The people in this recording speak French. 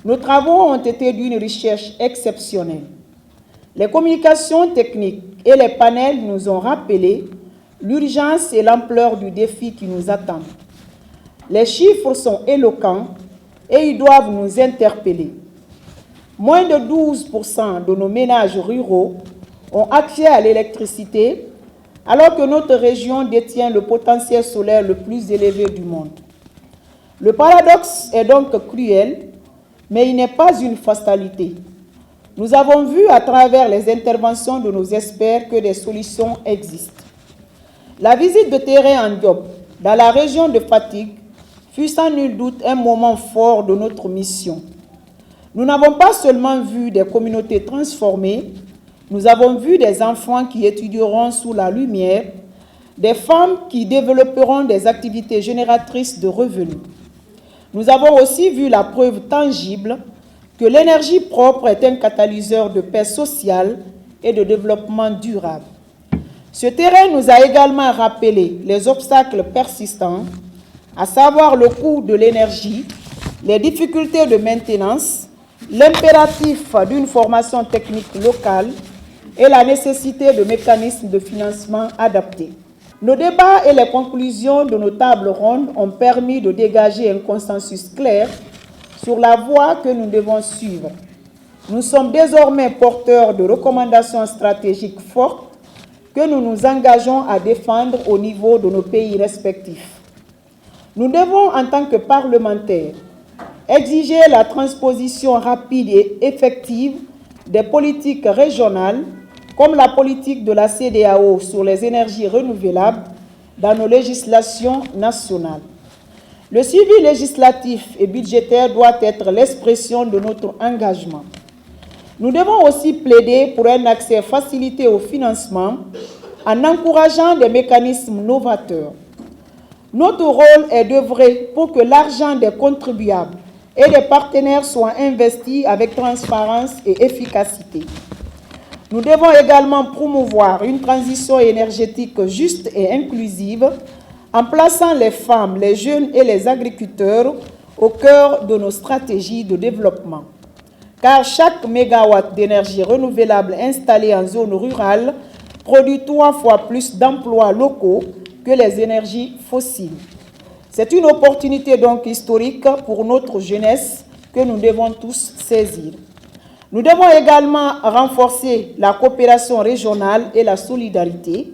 Nos travaux ont été d'une recherche exceptionnelle. Les communications techniques et les panels nous ont rappelé l'urgence et l'ampleur du défi qui nous attend. Les chiffres sont éloquents et ils doivent nous interpeller. Moins de 12% de nos ménages ruraux ont accès à l'électricité, alors que notre région détient le potentiel solaire le plus élevé du monde. Le paradoxe est donc cruel, mais il n'est pas une fatalité. Nous avons vu à travers les interventions de nos experts que des solutions existent. La visite de terrain en Diop, dans la région de Fatick, fut sans nul doute un moment fort de notre mission. Nous n'avons pas seulement vu des communautés transformées, nous avons vu des enfants qui étudieront sous la lumière, des femmes qui développeront des activités génératrices de revenus. Nous avons aussi vu la preuve tangible que l'énergie propre est un catalyseur de paix sociale et de développement durable. Ce terrain nous a également rappelé les obstacles persistants, à savoir le coût de l'énergie, les difficultés de maintenance, l'impératif d'une formation technique locale et la nécessité de mécanismes de financement adaptés. Nos débats et les conclusions de nos tables rondes ont permis de dégager un consensus clair sur la voie que nous devons suivre. Nous sommes désormais porteurs de recommandations stratégiques fortes que nous nous engageons à défendre au niveau de nos pays respectifs. Nous devons, en tant que parlementaires, exiger la transposition rapide et effective des politiques régionales, comme la politique de la CEDEAO sur les énergies renouvelables, dans nos législations nationales. Le suivi législatif et budgétaire doit être l'expression de notre engagement. Nous devons aussi plaider pour un accès facilité au financement en encourageant des mécanismes novateurs. Notre rôle est d'œuvrer pour que l'argent des contribuables et des partenaires soit investi avec transparence et efficacité. Nous devons également promouvoir une transition énergétique juste et inclusive en plaçant les femmes, les jeunes et les agriculteurs au cœur de nos stratégies de développement. Car chaque mégawatt d'énergie renouvelable installé en zone rurale produit 3 fois plus d'emplois locaux que les énergies fossiles. C'est une opportunité donc historique pour notre jeunesse que nous devons tous saisir. Nous devons également renforcer la coopération régionale et la solidarité